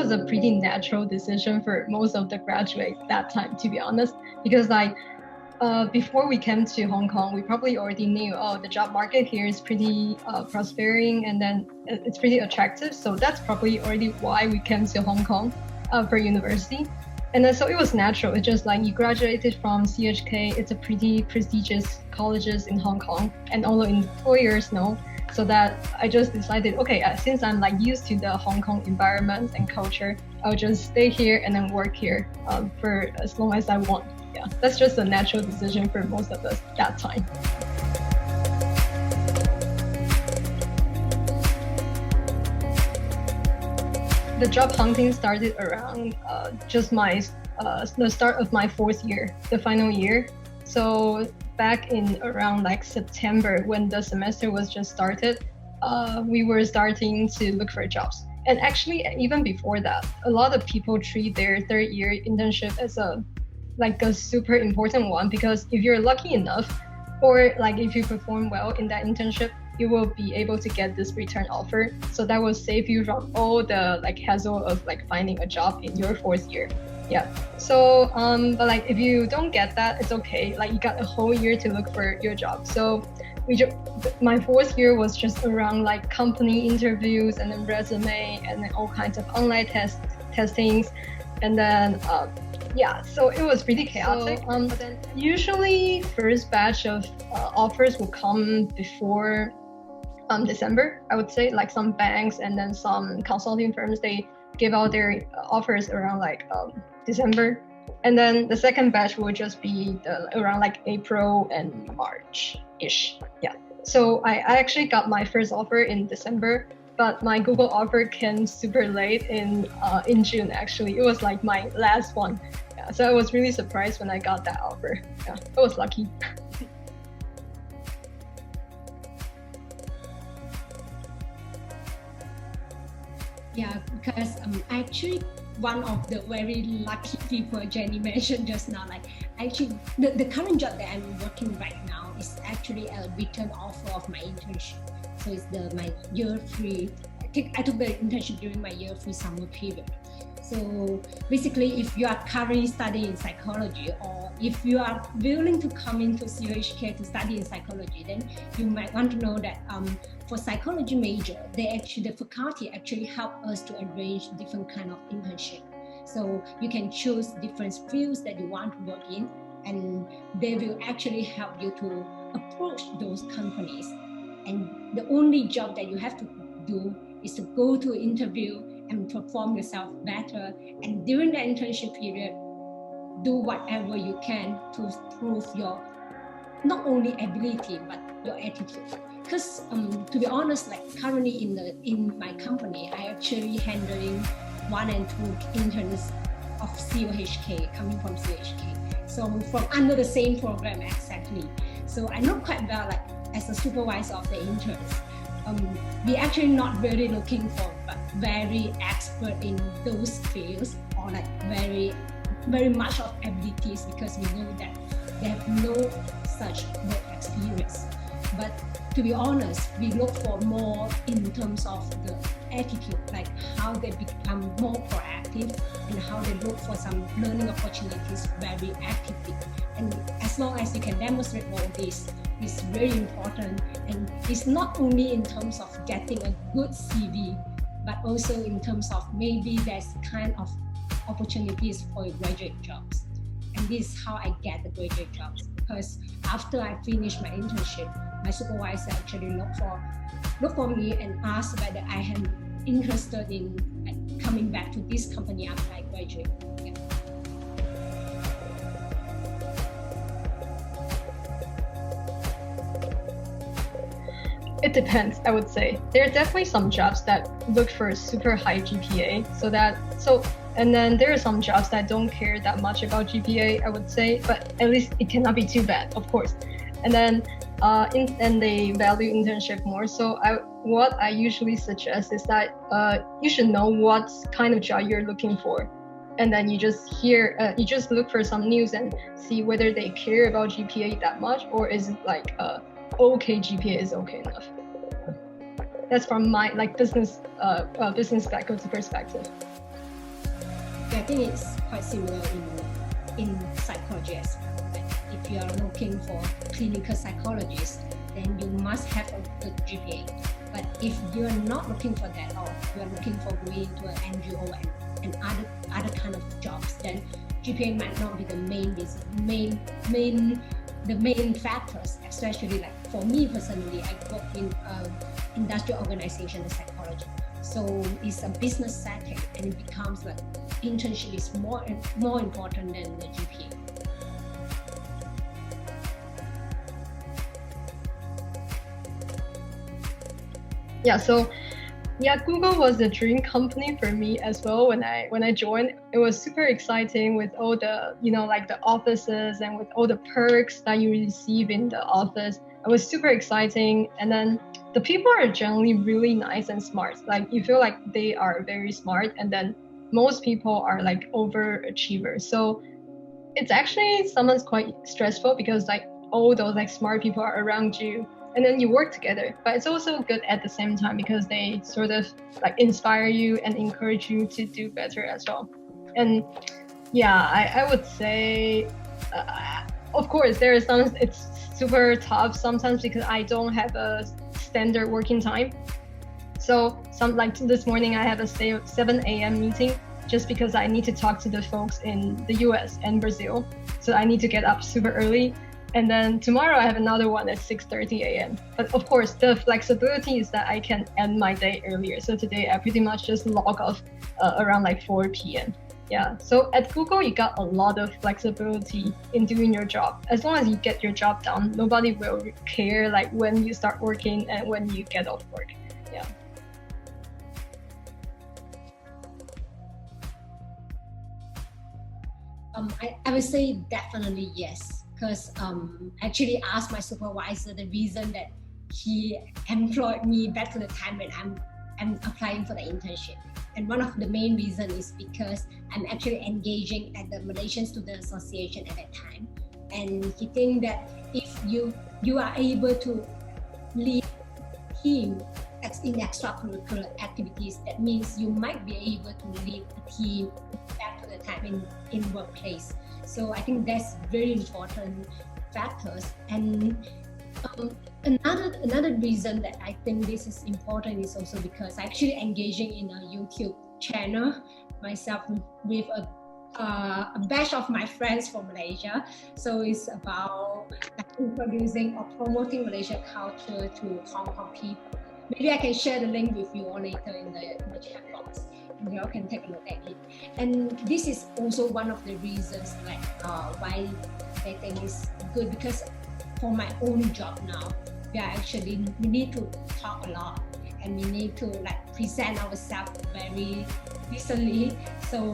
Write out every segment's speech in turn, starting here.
was a pretty natural decision for most of the graduates that time, to be honest, because before we came to Hong Kong, we probably already knew, the job market here is pretty prospering, and then it's pretty attractive. So that's probably already why we came to Hong Kong for university. And then so it was natural. It's just like you graduated from CUHK. It's a pretty prestigious colleges in Hong Kong, and all the employers know. So that I just decided, okay, since I'm used to the Hong Kong environment and culture, I'll just stay here and then work here for as long as I want. Yeah, that's just a natural decision for most of us that time. The job hunting started around just the start of my fourth year, the final year. So back in around September, when the semester was just started, we were starting to look for jobs. And actually, even before that, a lot of people treat their third year internship as a super important one, because if you're lucky enough, or if you perform well in that internship, you will be able to get this return offer. So that will save you from all the hassle of finding a job in your fourth year. Yeah. So but if you don't get that, it's okay. You got a whole year to look for your job. So my fourth year was just around company interviews, and then resume, and then all kinds of online testings, and then so it was pretty chaotic. So, but then usually first batch of offers will come before December, I would say. Some banks and then some consulting firms, they give out their offers around December, and then the second batch will just be around April and March-ish. Yeah. So I actually got my first offer in December, but my Google offer came super late in June. Actually, it was my last one. Yeah. So I was really surprised when I got that offer. Yeah, I was lucky. Yeah, because actually one of the very lucky people Jenny mentioned just now, actually the current job that I'm working right now is actually a return offer of my internship. So it's my year 3. I took the internship during my year 3 summer period. So basically, if you are currently studying psychology, or if you are willing to come into CUHK to study in psychology, then you might want to know that for psychology major, the faculty actually help us to arrange different kind of internship. So you can choose different fields that you want to work in, and they will actually help you to approach those companies. And the only job that you have to do is to go to an interview and perform yourself better. And during the internship period, do whatever you can to prove your not only ability but your attitude. Because to be honest, currently in my company, I actually handling 1 and 2 interns of CUHK, coming from CUHK. So from under the same program exactly. So I know quite well, as a supervisor of the interns, we actually not really looking for but very expert in those fields, or very very much of abilities, because we know that they have no such work experience. But to be honest, we look for more in terms of the attitude, how they become more proactive and how they look for some learning opportunities very actively. And as long as you can demonstrate all this, it's very important. And it's not only in terms of getting a good CV, but also in terms of maybe there's kind of opportunities for graduate jobs. And this is how I get the graduate jobs, because after I finish my internship, my supervisor actually look for me and ask whether I am interested in coming back to this company after I graduate. Yeah. It depends, I would say. There are definitely some jobs that look for a super high GPA, and then there are some jobs that don't care that much about GPA, I would say, but at least it cannot be too bad, of course. And then and they value internship more. So what I usually suggest is that you should know what kind of job you're looking for, and then you just look for some news and see whether they care about GPA that much, or is it okay GPA is okay enough. That's from my business faculty perspective. I think it's quite similar in psychology as well. Like if you are looking for clinical psychologist, then you must have a good GPA. But if you are not looking for that, or you are looking for going into an NGO and other kind of jobs, then GPA might not be the main reason, the main factors. Especially like for me personally, I work in industrial organization and psychology, so it's a business setting, and it becomes like internship is more important than the GPA. Yeah, so Google was a dream company for me as well. When I joined, it was super exciting with all the, like the offices and with all the perks that you receive in the office. It was super exciting. And then the people are generally really nice and smart. Like you feel like they are very smart, and then most people are like overachievers. So it's actually sometimes quite stressful because like all those like smart people are around you, and then you work together. But it's also good at the same time because they sort of like inspire you and encourage you to do better as well. And I would say, of course, there are some, it's super tough sometimes because I don't have a standard working time. So like this morning I have a 7 a.m. meeting just because I need to talk to the folks in the US and Brazil. So I need to get up super early. And then tomorrow I have another one at 6:30 a.m. But of course, the flexibility is that I can end my day earlier. So today I pretty much just log off around like 4 p.m. Yeah, so at Google, you got a lot of flexibility in doing your job. As long as you get your job done, nobody will care like when you start working and when you get off work. Yeah. I would say definitely yes. Because I actually asked my supervisor the reason that he employed me back to the time when I'm applying for the internship. And one of the main reasons is because I'm actually engaging at the Malaysian Student Association at that time. And he thinks that if you are able to lead a team in extracurricular activities, that means you might be able to lead a team back to the time in workplace. So I think that's very important factors. And another reason that I think this is important is also because I'm actually engaging in a YouTube channel myself with a batch of my friends from Malaysia. So it's about introducing or promoting Malaysian culture to Hong Kong people. Maybe I can share the link with you all later in the chat box. You all can take a look at it. And this is also one of the reasons like why I think it's good, because for my own job now, we need to talk a lot, and we need to like present ourselves very recently. So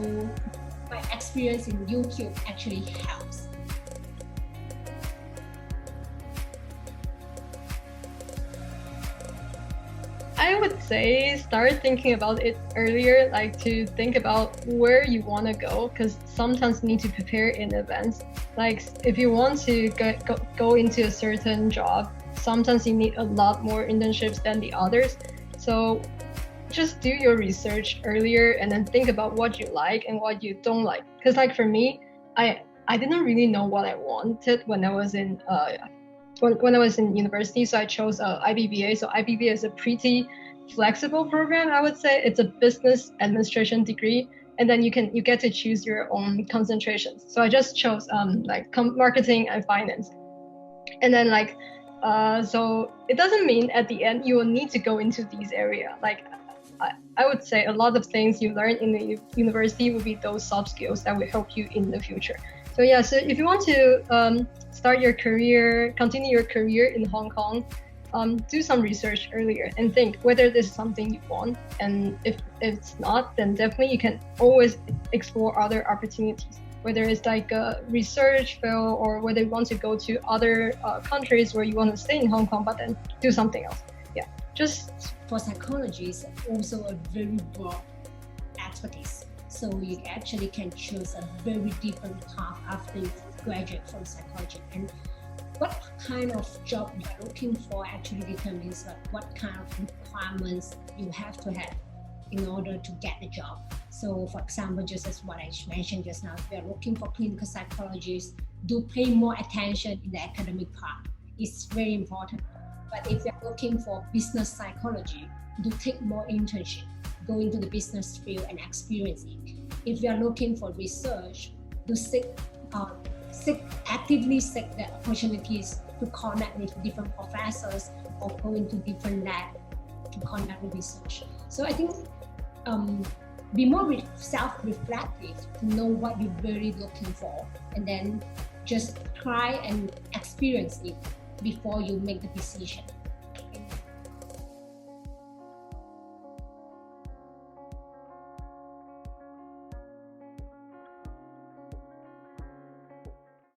my experience in YouTube actually helps. I would say start thinking about it earlier, like to think about where you want to go, because sometimes you need to prepare in advance. Like if you want to go into a certain job, sometimes you need a lot more internships than the others. So just do your research earlier and then think about what you like and what you don't like. Because like for me, I didn't really know what I wanted when I was in when I was in university, so I chose IBBA. So IBBA is a pretty flexible program, I would say. It's a business administration degree, and then you get to choose your own concentrations. So I just chose marketing and finance, and then so it doesn't mean at the end you will need to go into these areas. Like I would say a lot of things you learn in the university will be those soft skills that will help you in the future. So so if you want to start your career, continue your career in Hong Kong, do some research earlier and think whether this is something you want. And if it's not, then definitely you can always explore other opportunities, whether it's like a research field or whether you want to go to other countries where you want to stay in Hong Kong, but then do something else. Yeah, just for psychology is also a very broad expertise. So you actually can choose a very different path after you graduate from psychology. And what kind of job you are looking for actually determines what kind of requirements you have to have in order to get the job. So for example, just as what I mentioned just now, if you're looking for clinical psychologists, do pay more attention in the academic part. It's very important. But if you're looking for business psychology, do take more internship, go into the business field and experience it. If you're looking for research, do actively seek the opportunities to connect with different professors or go into different labs to conduct research. So I think be more self-reflective to know what you're really looking for, and then just try and experience it before you make the decision.